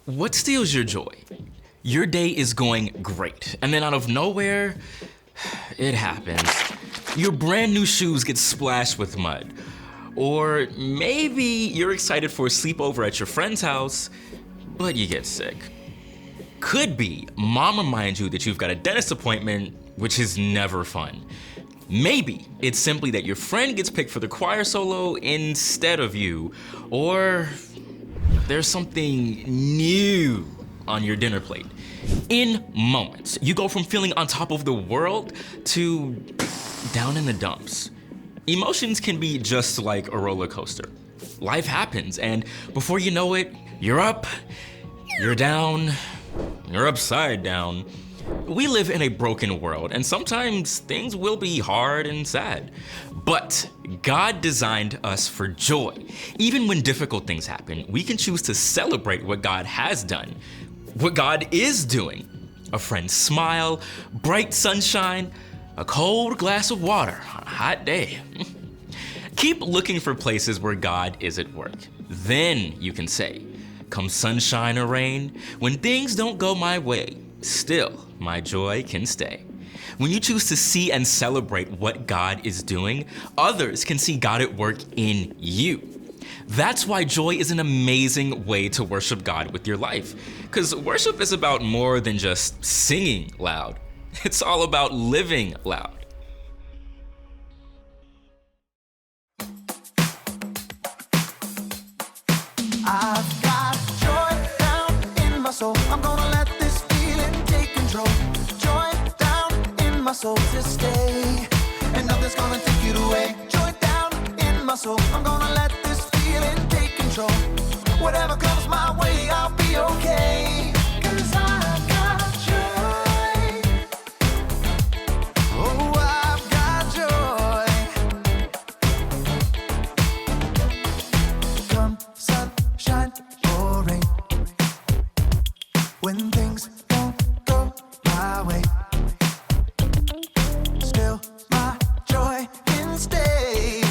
What steals your joy? Your day is going great, and then out of nowhere, it happens. Your brand new shoes get splashed with mud. Or maybe you're excited for a sleepover at your friend's house, but you get sick. Could be mom reminds you that you've got a dentist appointment, which is never fun. Maybe it's simply that your friend gets picked for the choir solo instead of you, or there's something new on your dinner plate. In moments, you go from feeling on top of the world to down in the dumps. Emotions can be just like a roller coaster. Life happens, and before you know it, you're up, you're down, you're upside down. We live in a broken world, and sometimes things will be hard and sad. But God designed us for joy. Even when difficult things happen, we can choose to celebrate what God has done, what God is doing. A friend's smile, bright sunshine, a cold glass of water on a hot day. Keep looking for places where God is at work. Then you can say, come sunshine or rain, when things don't go my way, still my joy can stay. When you choose to see and celebrate what God is doing, others can see God at work in you. That's why joy is an amazing way to worship God with your life. Because worship is about more than just singing loud. It's all about living loud. I've got joy down in my soul. I'm gonna let this feeling take control. Joy down in my soul to stay, and nothing's gonna take it away. Joy down in my soul. I'm gonna let this feeling take control. Whatever comes my way, I'll be okay. 'Cause I've got joy. Oh, I've got joy. Come sunshine or rain, when things don't go my way, still my joy can stay.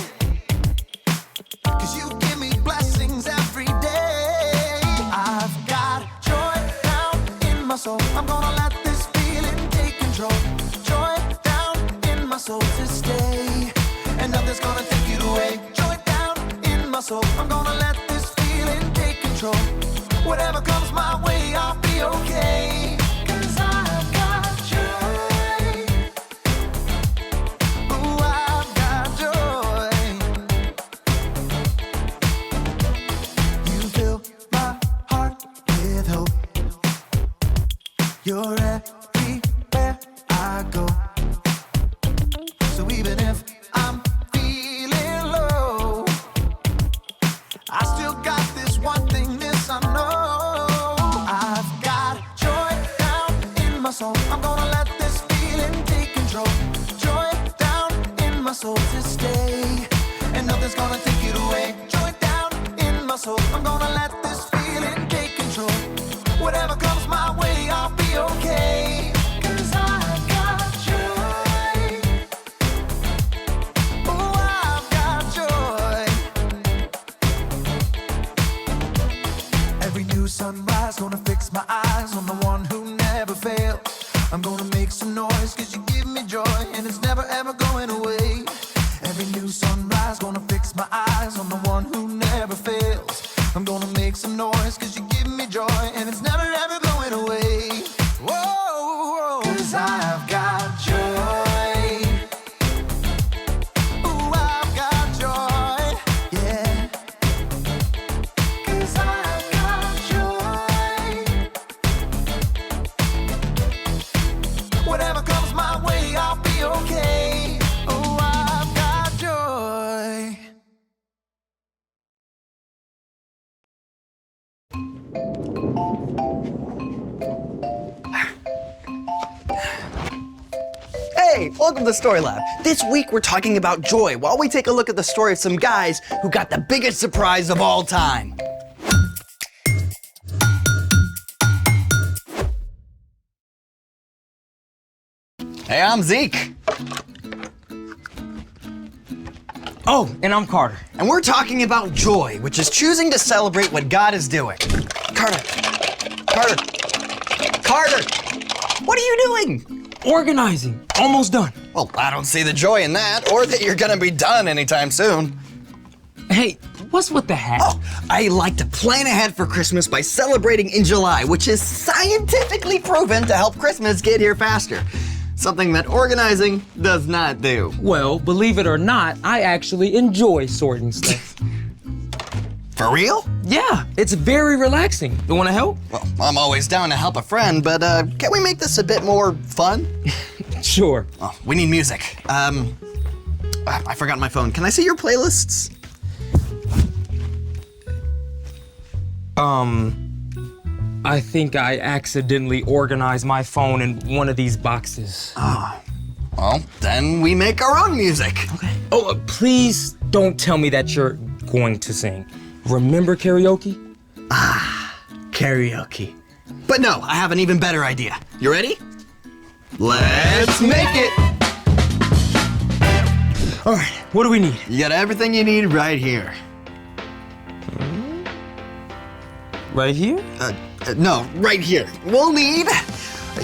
'Cause you give me blessings every day. I've got joy down in my soul. I'm gonna let this feeling take control. Joy down in my soul to stay, and nothing's gonna take it away. Joy down in my soul. I'm gonna let this feeling take control. Whatever comes my way, I'll be okay. 'Cause I've got joy. Ooh, I've got joy. You fill my heart with hope. You're everywhere I go. So even if I'm feeling low, I still got this one thing, this I know. I've got joy down in my soul. I'm gonna let this feeling take control. Joy down in my soul to stay, and nothing's gonna take it away. Joy down in my soul. I'm gonna let this feeling take control. Whatever comes my way, I'll be okay. 'Cause I've got joy. Oh, I've got joy. Every new sunrise gonna fix my eyes on the one who never fails. I'm gonna make some noise 'cause you give me joy, and it's never ever going away. Every new sunrise gonna fix my eyes on the one who never fails. I'm gonna make some noise 'cause you give me joy, and it's never ever going away. Whoa, 'cause I've got joy. Ooh, I've got joy, yeah. 'Cause I've got joy. Whatever comes my way, I'll be okay. Oh, I've got joy. Hey, welcome to Story Lab. This week we're talking about joy while we take a look at the story of some guys who got the biggest surprise of all time. Hey, I'm Zeke. Oh, and I'm Carter. And we're talking about joy, which is choosing to celebrate what God is doing. Carter, Carter! Carter! What are you doing? Organizing. Almost done. Well, I don't see the joy in that, or that you're gonna be done anytime soon. Hey, what's with the hat? Oh, I like to plan ahead for Christmas by celebrating in July, which is scientifically proven to help Christmas get here faster. Something that organizing does not do. Well, believe it or not, I actually enjoy sorting stuff. For real? Yeah, it's very relaxing. You wanna help? Well, I'm always down to help a friend, but can we make this a bit more fun? Sure. Oh, we need music. I forgot my phone. Can I see your playlists? I think I accidentally organized my phone in one of these boxes. Well, then we make our own music. Okay. Oh, please don't tell me that you're going to sing. Remember karaoke? Karaoke. But no, I have an even better idea. You ready? Let's make it! All right, what do we need? You got everything you need right here. Right here? No, right here. We'll need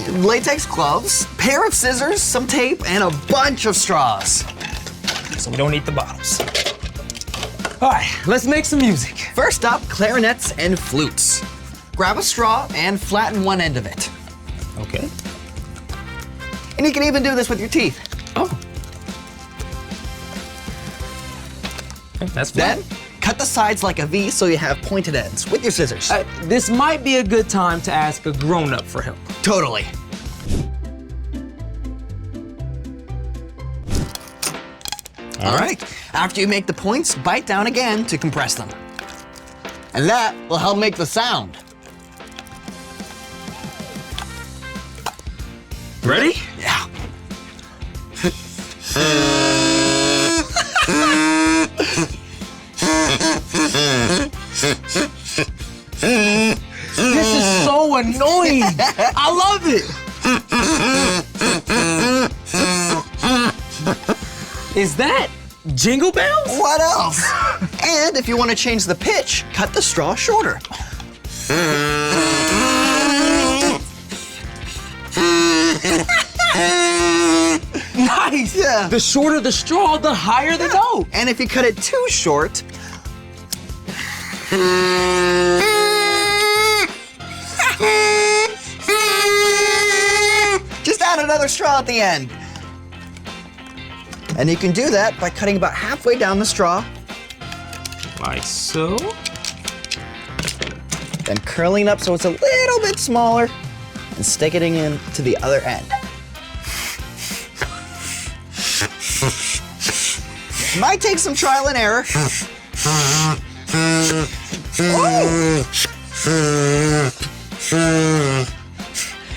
latex gloves, pair of scissors, some tape, and a bunch of straws. So we don't need the bottles. All right, let's make some music. First up, clarinets and flutes. Grab a straw and flatten one end of it. Okay. And you can even do this with your teeth. Oh. Okay, that's Then, fine. cut the sides like a V so you have pointed ends with your scissors. This might be a good time to ask a grown-up for help. Totally. All right. After you make the points, bite down again to compress them. And that will help make the sound. Ready? Yeah. This is so annoying. I love it. Is that Jingle Bells? What else? And if you want to change the pitch, cut the straw shorter. Nice. Yeah. The shorter the straw, the higher the note. And if you cut it too short, just add another straw at the end. And you can do that by cutting about halfway down the straw, Like so. then curling up so it's a little bit smaller, and sticking it in to the other end. Might take some trial and error. Oh!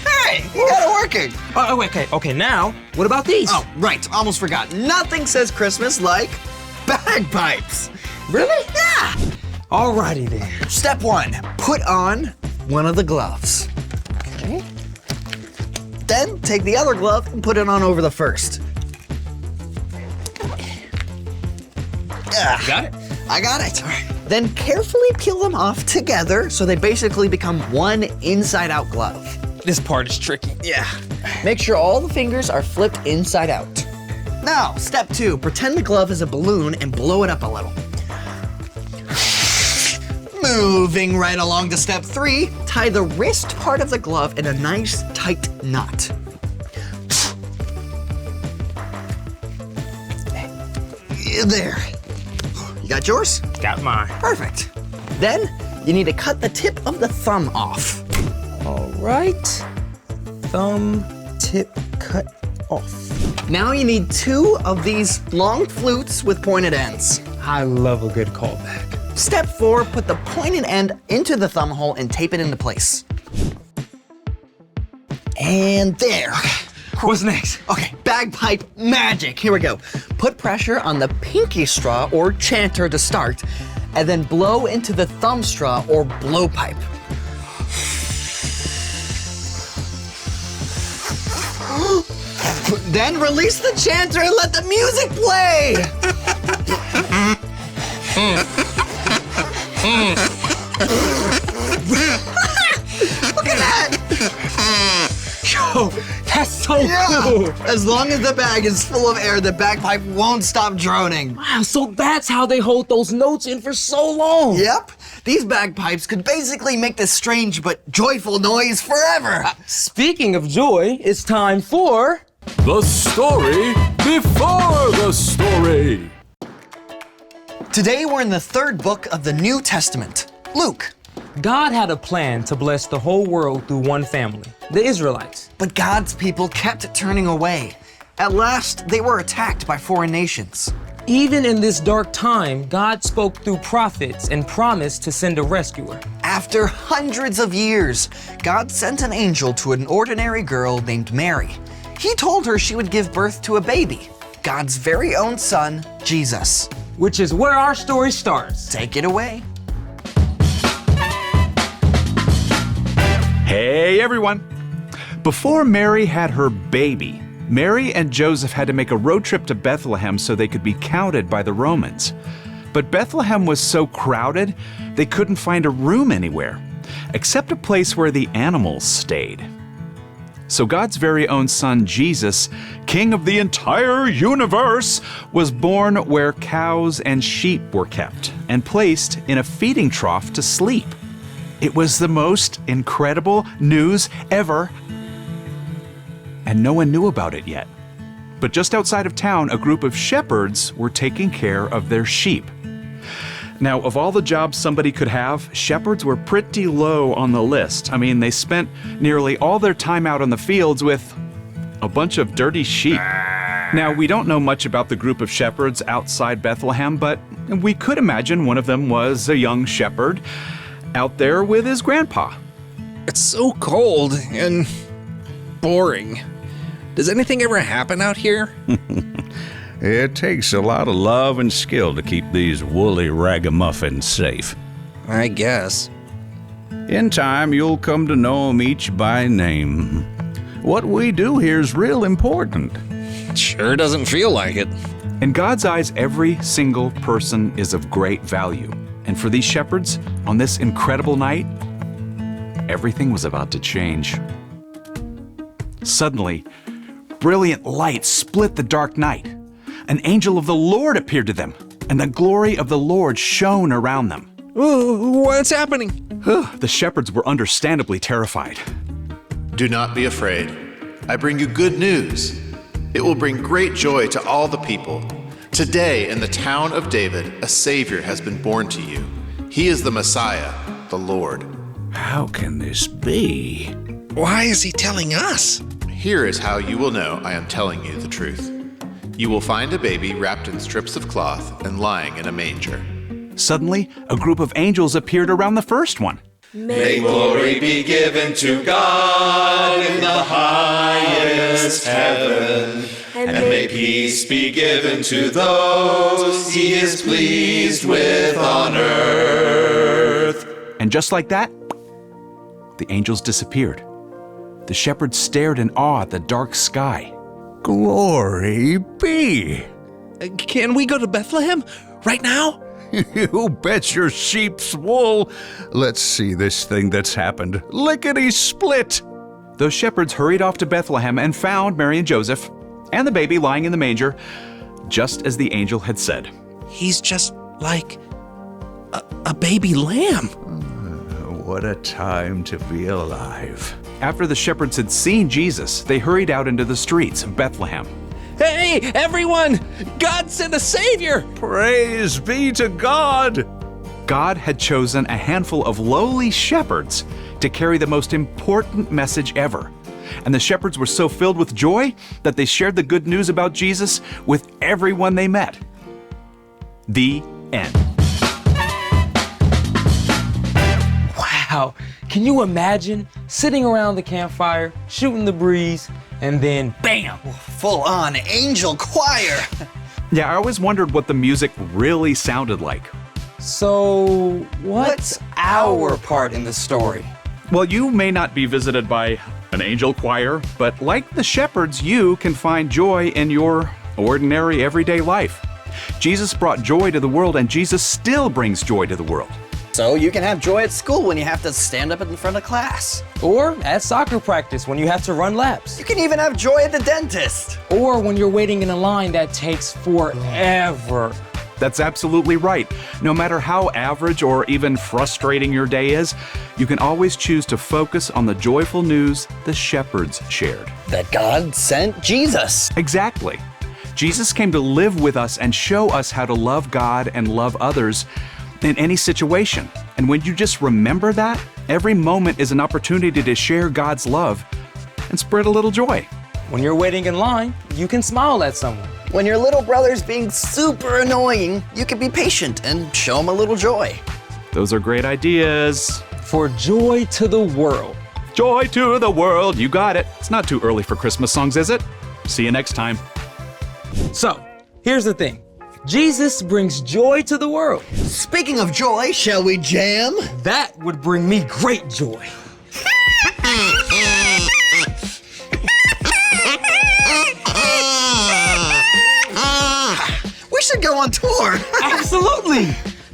Hey, you got it working. Oh, okay, now, what about these? Oh, right, almost forgot. Nothing says Christmas like bagpipes. really? Yeah. Alrighty then. Step one, put on one of the gloves. Okay. Then take the other glove and put it on over the first. Got it? I got it. Then carefully peel them off together so they basically become one inside-out glove. This part is tricky. Yeah. Make sure all the fingers are flipped inside out. Now, step two, pretend the glove is a balloon and blow it up a little. Moving right along to step three, tie the wrist part of the glove in a nice tight knot. There. You got yours? Got mine. Perfect. Then you need to cut the tip of the thumb off. All right. Thumb tip cut off. Now you need two of these long flutes with pointed ends. I love a good callback. Step four, put the pointed end into the thumb hole and tape it into place. And there. What's next? Okay, bagpipe magic. Here we go. Put pressure on the pinky straw or chanter to start, and then blow into the thumb straw or blowpipe. Then release the chanter and let the music play. Okay, Whoa, that's so cool. As long as the bag is full of air, the bagpipe won't stop droning. Wow, so that's how they hold those notes in for so long. Yep. These bagpipes could basically make this strange but joyful noise forever. Speaking of joy, it's time for... The story before the story. Today we're in the third book of the New Testament, Luke. God had a plan to bless the whole world through one family, the Israelites. But God's people kept turning away. At last, they were attacked by foreign nations. Even in this dark time, God spoke through prophets and promised to send a rescuer. After hundreds of years, God sent an angel to an ordinary girl named Mary. He told her she would give birth to a baby, God's very own son, Jesus. Which is where our story starts. Take it away. Hey everyone! Before Mary had her baby, Mary and Joseph had to make a road trip to Bethlehem so they could be counted by the Romans. But Bethlehem was so crowded, they couldn't find a room anywhere, except a place where the animals stayed. So God's very own son, Jesus, king of the entire universe, was born where cows and sheep were kept and placed in a feeding trough to sleep. It was the most incredible news ever, and no one knew about it yet. But just outside of town, a group of shepherds were taking care of their sheep. Now, of all the jobs somebody could have, shepherds were pretty low on the list. I mean, they spent nearly all their time out on the fields with a bunch of dirty sheep. Now, we don't know much about the group of shepherds outside Bethlehem, but we could imagine one of them was a young shepherd out there with his grandpa. It's so cold and boring. Does anything ever happen out here? It takes a lot of love and skill to keep these woolly ragamuffins safe. I guess. In time, you'll come to know 'em each by name. What we do here's real important. Sure doesn't feel like it. In God's eyes, every single person is of great value. And for these shepherds, on this incredible night, everything was about to change. Suddenly, brilliant light split the dark night. An angel of the Lord appeared to them, and the glory of the Lord shone around them. Ooh, what's happening? The shepherds were understandably terrified. Do not be afraid. I bring you good news. It will bring great joy to all the people. Today, in the town of David, a Savior has been born to you. He is the Messiah, the Lord. How can this be? Why is he telling us? Here is how you will know I am telling you the truth. You will find a baby wrapped in strips of cloth and lying in a manger. Suddenly, a group of angels appeared around the first one. May glory be given to God in the highest heaven, and may peace be given to those he is pleased with on earth. And just like that, the angels disappeared. The shepherds stared in awe at the dark sky. Glory be! Can we go to Bethlehem right now? You bet your sheep's wool. Let's see this thing that's happened. Lickety-split! Those shepherds hurried off to Bethlehem and found Mary and Joseph and the baby lying in the manger, just as the angel had said. He's just like a baby lamb. What a time to be alive. After the shepherds had seen Jesus, they hurried out into the streets of Bethlehem. Hey, everyone! God sent a Savior! Praise be to God! God had chosen a handful of lowly shepherds to carry the most important message ever. And the shepherds were so filled with joy that they shared the good news about Jesus with everyone they met. The end. Wow, can you imagine sitting around the campfire, shooting the breeze, and then bam! Full-on angel choir. Yeah, I always wondered what the music really sounded like. So, what's our part in the story? Well, you may not be visited by an angel choir, but like the shepherds, you can find joy in your ordinary everyday life. Jesus brought joy to the world, and Jesus still brings joy to the world. So you can have joy at school when you have to stand up in front of class. Or at soccer practice when you have to run laps. You can even have joy at the dentist. Or when you're waiting in a line that takes forever. That's absolutely right. No matter how average or even frustrating your day is, you can always choose to focus on the joyful news the shepherds shared. That God sent Jesus. Exactly. Jesus came to live with us and show us how to love God and love others in any situation. And when you just remember that, every moment is an opportunity to share God's love and spread a little joy. When you're waiting in line, you can smile at someone. When your little brother's being super annoying, you can be patient and show him a little joy. Those are great ideas. For joy to the world. Joy to the world, you got it. It's not too early for Christmas songs, is it? See you next time. So, here's the thing. Jesus brings joy to the world. Speaking of joy, shall we jam? That would bring me great joy. We should go on tour. Absolutely.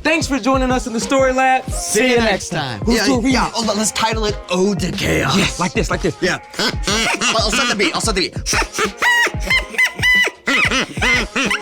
Thanks for joining us in the Story Lab. See you next time. Who's Yeah, gonna read yeah. it? Oh, let's title it Ode to Chaos. Yes, like this. Yeah. Well, I'll set the beat.